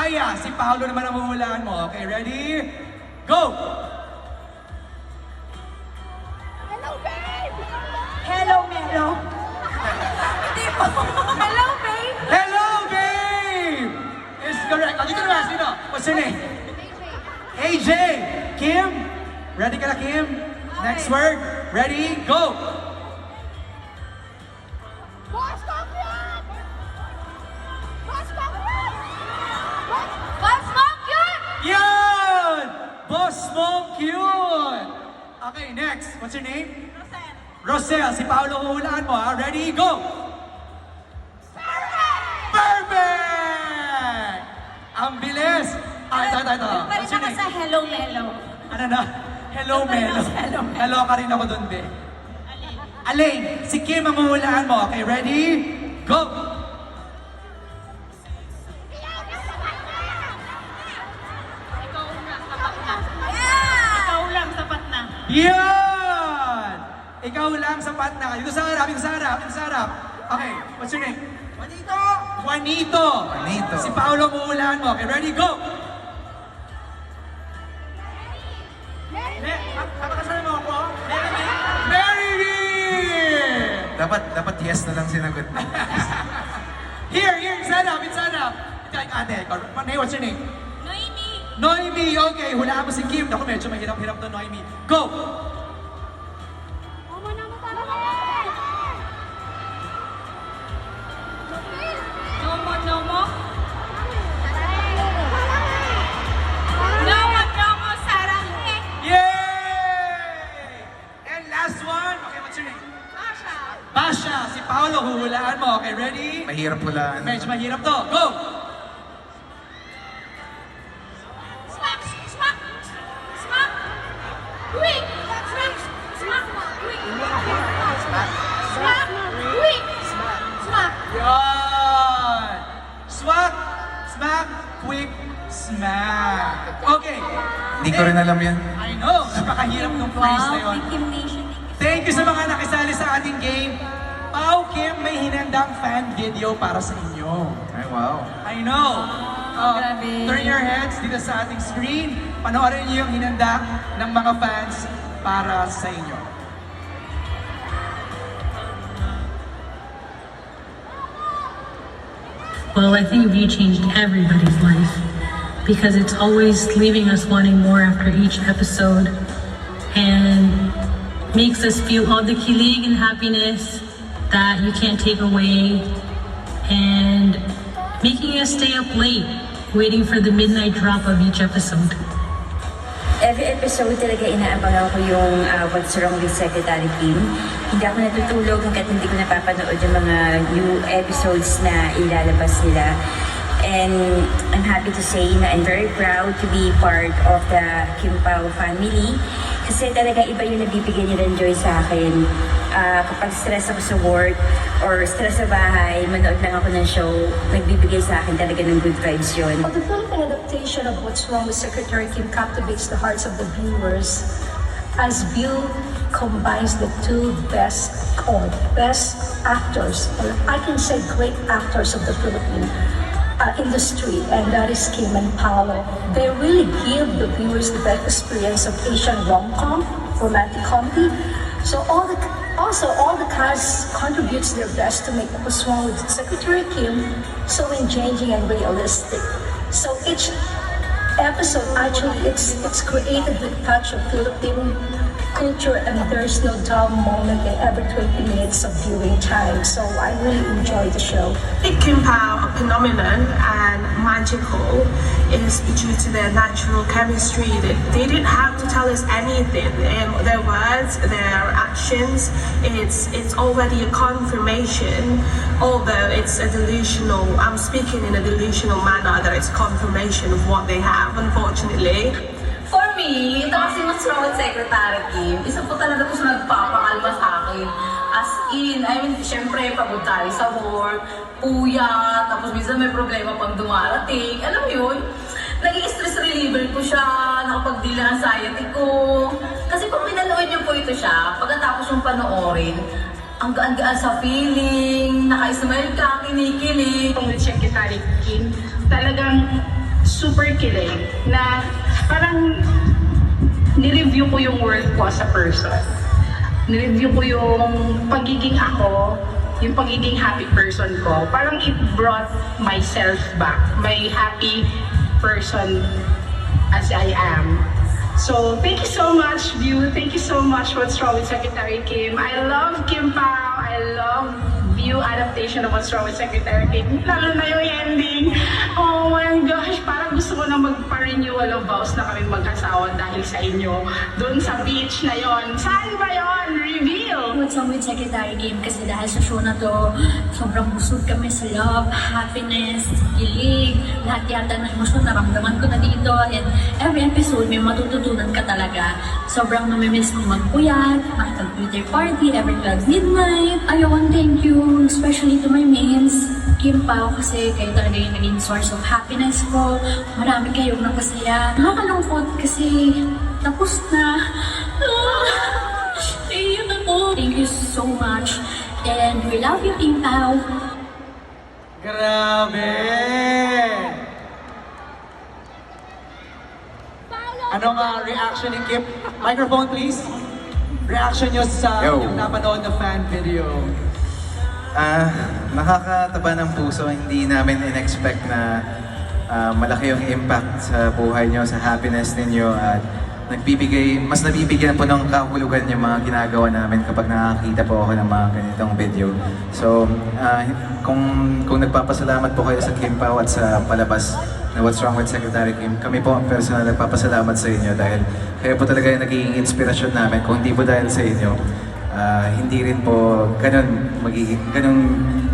Aya, si Paolo naman ang mahulaan mo. Okay, ready? Go! Hello, babe! Hello, Melo. Hindi po. Hello, babe. Hello, babe! Is correct. Oh, dito naman, sino? What's your name? AJ! Kim? Ready ka na, Kim? Next word. Ready? Go! Boss, stop yan! Boss, stop yan! Boss Monk yun! Yan! Boss Monk yun! Okay, next. What's your name? Rosel. Si Paolo huhulaan mo, ha? Ready? Go! Perfect! Ang bilis! Ah, ito. Yung pa rin What's your ako name? sa Hello, Melo. Ano na? Hello, Yung pa rin Melo. ako sa Hello, Melo. Hello ka rin ako doon, be. Alain, si Kim ang huhulaan mo. Okay, ready? Go! Ikaw lang, sapat na. Yan! Ikaw lang sapat na. Dito sa harap, dito sa harap, dito sa harap. Okay, what's your name? Juanito! Juanito! Juanito. Si Paolo ang huhulaan mo. Okay, ready? Go! Kapakasalan mo ako? Mary B! Dapat yes na lang sinagot. Here, sa harap, sa harap. Ate, what's your name? Noemi. Noemi, okay. Hulaan mo si Kim. Ako, medyo mahirap-hirap to, Noemi. Go! Mama na talaga! Nomo, Nomo. Nomo, Nomo, Saranghe. Yay! And last one. Okay, what's your name? Masha. Basha, si Paolo, huhulaan mo. Okay, ready? Mahirap wala. Medyo mahirap to. Go! Smack, smack, smack. Quick. Smack, smack, quick. Smack, quick. Smack. Yan! Swak, smack, quick, smack. Okay. Hindi ko rin alam yan. I know, napakahirap ng phrase na yun. Team Nation. Thank you sa mga nakisali sa ating game. Pao Kim, may hinandang fan video para sa inyo. Ay, wow. I know. grabe. Turn your heads dito sa ating screen. Panoorin niyo yung hinanda ng mga fans para sa inyo. Well, I think View changed everybody's life because it's always leaving us wanting more after each episode and makes us feel all the kilig and happiness that you can't take away and making us stay up late waiting for the midnight drop of each episode. Every episode talaga inaabangan ko yung What's Wrong with Secretary Kim. Hindi ako natutulog hanggat hindi ko napapanood yung mga new episodes na ilalabas nila. And I'm happy to say na I'm very proud to be part of the Kim Pao family. Kasi talaga iba yung nabibigyan nila ng joy sa akin. Kapag stress ako sa work or stress sa bahay, manood lang ako ng show, nagbibigay sa akin talaga ng good vibes yun. The Philippine adaptation of What's Wrong with Secretary Kim captivates the hearts of the viewers as View combines the two best actors, or I can say great actors of the Philippine industry, and that is Kim and Paolo. They really give the viewers the best experience of Asian rom-com, romantic comedy. So all the cast contributes their best to make What's Wrong with Secretary Kim so engaging and realistic. So each episode actually it's created with touch of Philippine culture, and there's no dull moment in every 20 minutes of viewing time. So I really enjoy the show. Kim Pao, a phenomenon and magical, is due to their natural chemistry. They didn't have to tell us anything. Their words, their actions, it's already a confirmation. Although it's a delusional, I'm speaking in a delusional manner that it's confirmation of what they have, unfortunately. For me, ito kasi What's Wrong with Secretary Kim, isa po talaga po siya nagpapakalma sa akin. As in, I mean, syempre, pagod tayo sa work, puya, tapos minsan may problema pag dumarating. Alam mo yun? Naging stress reliever ko siya, nakapag-deal ng anxiety ko. Kasi kung pinanood niyo po ito siya, pagkatapos yung panoorin, ang gaan-gaan sa feeling, naka-smile ka, kinikilig. With Secretary Kim, talagang super kilig na parang nireview ko yung worth ko as a person. Nireview ko yung pagiging ako, yung pagiging happy person ko. Parang it brought myself back, my happy person as I am. So, thank you so much, View. Thank you so much, What's Wrong with Secretary Kim. I love Kim Pao. I love View adaptation of What's Wrong with Secretary Kim. Lalo na yung ending. Oh my gosh, parang gusto ko na magpa-renewal of vows na kami mag-asawa dahil sa inyo. Doon sa beach na yon. Saan ba yon? Reveal! What's Wrong with Secretary Kim kasi dahil sa show na to, sobrang busog kami sa love, happiness, kilig, lahat yata ng emosyon naramdaman ko na dito. And every episode, may matututunan ka talaga. Sobrang namimiss ko magpuyat, makipag-Twitter party, every 12 midnight. Ayun, thank you, especially to my mains, Kim Pao, kasi kayo talaga yung naging source of happiness ko. Marami kayong napasaya. Nakakalungkot kasi tapos na. Ayun ako. Thank you so much. And we love you, Kim Pao. Grabe! Anong reaction ni Kim? Microphone please. Reaction nyo sa Yo. yung napanood na fan video. Nakakataba ng puso. Hindi namin in-expect na malaki yung impact sa buhay nyo, sa happiness ninyo, at mas nabibigyan po ng kahulugan yung mga ginagawa namin kapag nakakita po ako ng mga ganitong video. So, kung nagpapasalamat po kayo sa Kim Pao at sa palabas na What's Wrong with Secretary Kim, kami po personal nagpapasalamat sa inyo dahil kayo po talaga yung nagiging inspirasyon namin. Kung hindi po dahil sa inyo, hindi rin po ganun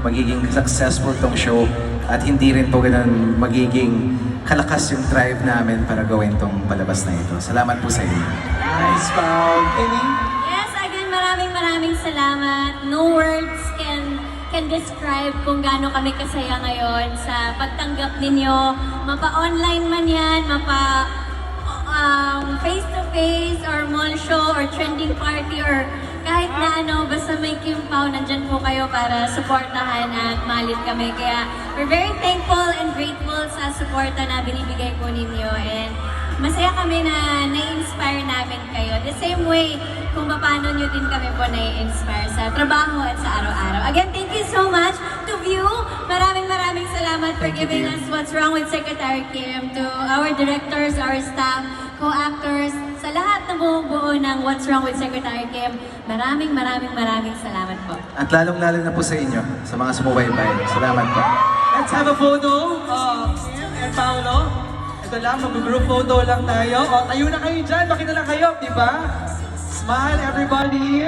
magiging successful tong show, at hindi rin po ganun magiging kalakas yung drive namin para gawin tong palabas na ito. Salamat po sa inyo. Nice, Pao. Kenny? Yes, again, maraming salamat. No words can describe kung gaano kami kasaya ngayon sa pagtanggap ninyo. Mapa-online man yan, face-to-face or mall show or trending party or kahit na ano, basta may Kim Pao, nandyan po kayo para supportahan at mahalin kami. Kaya we're very thankful and grateful sa suporta na binibigay po ninyo. And masaya kami na na-inspire namin kayo. The same way kung paano nyo din kami po na-inspire sa trabaho at sa araw-araw. Again, thank you so much to View. Maraming salamat for giving us What's Wrong with Secretary Kim, to our directors, our staff, co-actors, sa lahat na buo ng What's Wrong with Secretary Kim. Maraming salamat po. At lalong-lalo na po sa inyo, sa mga sumubaybay. Salamat po. Let's have a photo of Kim and Paolo. Ito lang, mag-group photo lang tayo. O, tayo na kayo dyan. Makita lang kayo, di ba? Smile, everybody.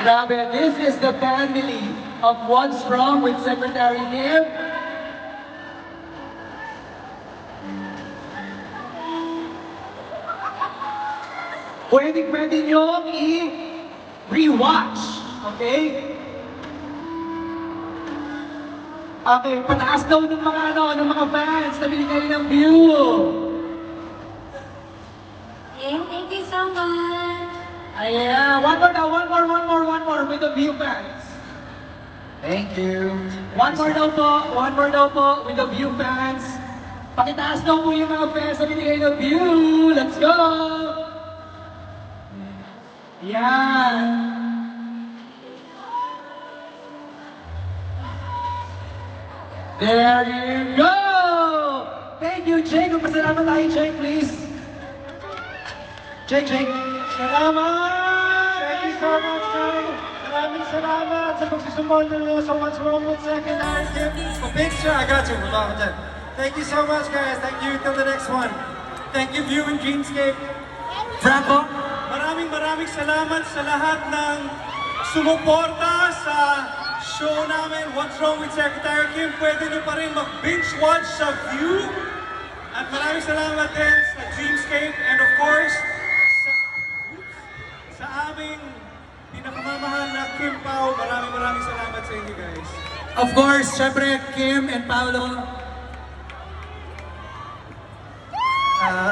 Grabe, this is the family of What's Wrong with Secretary Kim. Pwede nyo i-rewatch, okay? Okay, pataas daw ng mga fans na binigay ng View. Thank you so much. Ayan, one more with the View fans. Thank you. One more daw po with the View fans. Pakitaas daw po yung mga fans na binigay ng View. Let's go! Yan. There you go! Thank you, Jake. Magpasalamat tayo, Jake, please. Jake. Salamat! Thank you so much, Jake. Maraming salamat sa pagsusumbong nyo sa What's Wrong with Secretary Kim. Picture, I got you. Thank you so much, guys. Thank you. Till the next one. Thank you, View and Dreamscape. Franco? Maraming salamat sa lahat ng sumuporta sa show namin, What's Wrong with Secretary Kim. Pwede nyo pa rin mag-binge watch sa View. At maraming salamat din sa Dreamscape. And of course, sa aming pinakamamahal na Kim Pao. Maraming salamat sa inyo, guys. Of course, syempre, Kim and Paolo.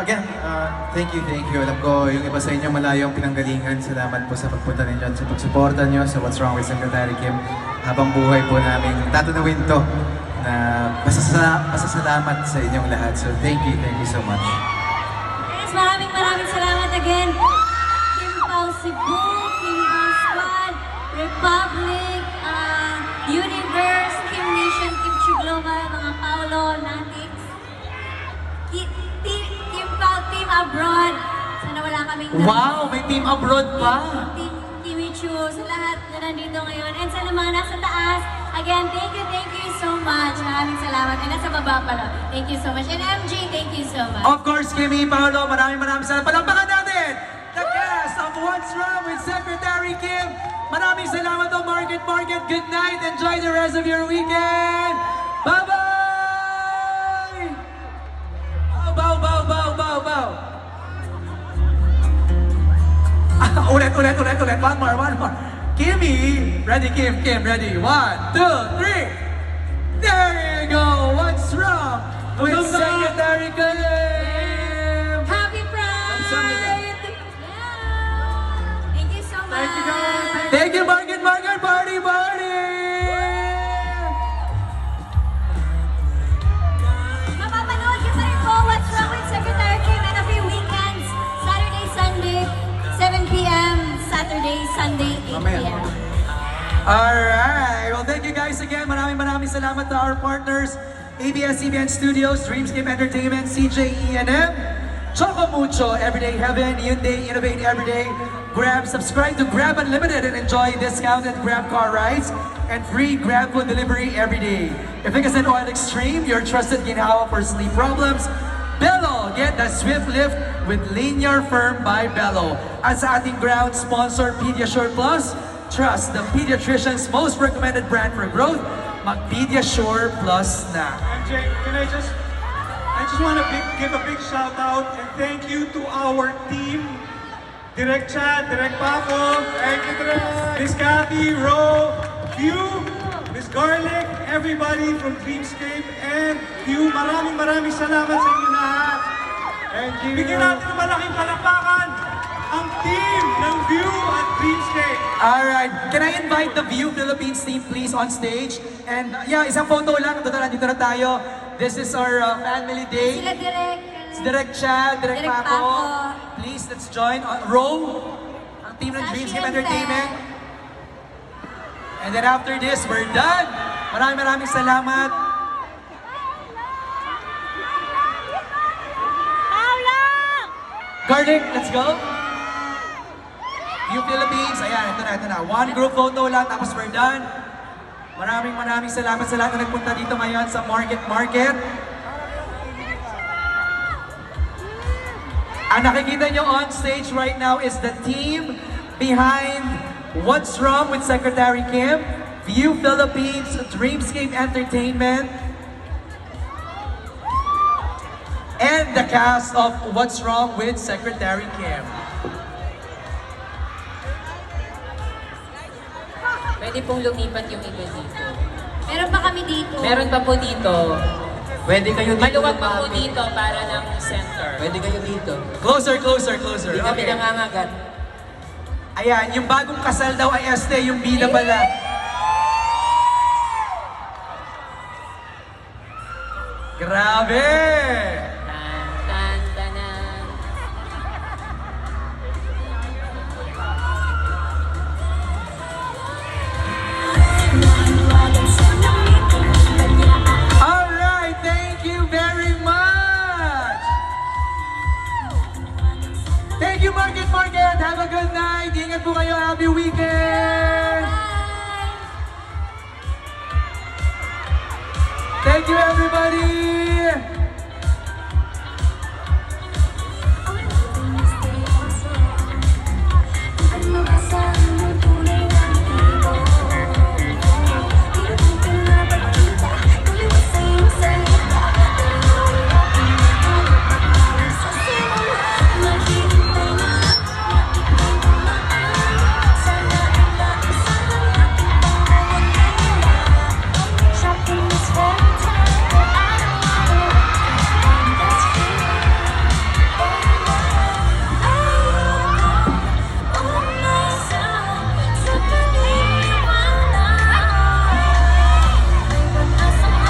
Again, Thank you, thank you. Alam ko, yung iba sa inyo malayo ang pinanggalingan. Salamat po sa pagpunta ninyo at sa pagsuporta nyo sa What's Wrong with Secretary Kim. Habang buhay po namin, tatanawin to na masasalamat sa inyong lahat. So thank you so much. Yes, maraming salamat again. Kim Pao Cebu, Kim Pao Squad, Republic, Universe, Kim Nation, Kim Chu Global, mga Paolo, Natix, Kim Pao Team Abroad. Sana wala kaming Wow, may team abroad pa. Team Kimichu, sa lahat na nandito ngayon. And sa mga nasa taas, again, thank you so much. Maraming salamat. And nasa baba pala, thank you so much. And MJ, thank you so much. Of course, Kimmy, Paolo, maraming salamat. Palampakan natin! The cast of What's Wrong with Secretary Kim. Maraming salamat to Market. Good night. Enjoy the rest of your weekend. Bye-bye! Bow. Ulit. One more. Kimmy. Ready, Kim, ready. 1, 2, 3. There you go. What's wrong with Secretary Kim? Happy Pride! Yeah. Thank you so much. Thank you, guys. Thank you, Market. Party! Mapapanood niyo pa rin po What's Wrong with Secretary Kim and every weekends, Saturday, Sunday, 7 p.m., Saturday, Sunday, 8 p.m. Alright. Well, thank you guys again. Maraming salamat to our partners, ABS-CBN Studios, Dreamscape Entertainment, CJ E&M, Choco Mucho, Everyday Heaven, Hyundai Innovate Everyday, Grab. Subscribe to Grab Unlimited and enjoy discounted Grab car rides and free Grab food delivery every day. Efficacy Oil Extreme, your trusted ginhawa for sleep problems. Bello, get the swift lift with Linear Firm by Bello. At sa ating ground sponsor, Pediasure Plus, trust the pediatrician's most recommended brand for growth, mag-Pediasure Plus na. MJ, can I just want to give a big shout out and thank you to our team. Direct Chad, Direct Paco, thank you, Direct. Miss Kathy, Ro, View, Miss Garlic, everybody from Dreamscape and View. Maraming salamat sa inyo lahat. Thank you. Bigyan natin ng malaking palakpakan ang team ng View at Dreamscape. Alright, can I invite the View Philippines team please on stage? And yeah, isang photo lang, dito na tayo. This is our family day. Sila Direk. Si Direk Chad, Direk Direk Paco. Paco. Please, let's join. Row, ang team ng Sashi Dreamscape and Entertainment. And then after this, we're done. Maraming salamat. Garlic, let's go. View Philippines, ayan, ito na. One group photo lang, tapos we're done. Maraming salamat sa lahat na nagpunta dito ngayon sa Market. Ang nakikita nyo on stage right now is the team behind What's Wrong with Secretary Kim, View Philippines, Dreamscape Entertainment, and the cast of What's Wrong with Secretary Kim. Pwede pong lumipat yung iba dito. Meron pa kami dito. Meron pa po dito. Pwede kayo dito Maluwag pa po lumapit. dito para ng center. Pwede kayo dito. Closer. Hindi kami nangangagat. Ayan, yung bagong kasal daw ay este, yung bila pala. Grabe! Tan, tanan. Alright, thank you very much! Thank you, Market. Have a good night. Ingat po kayo. Happy weekend! Thank you, everybody!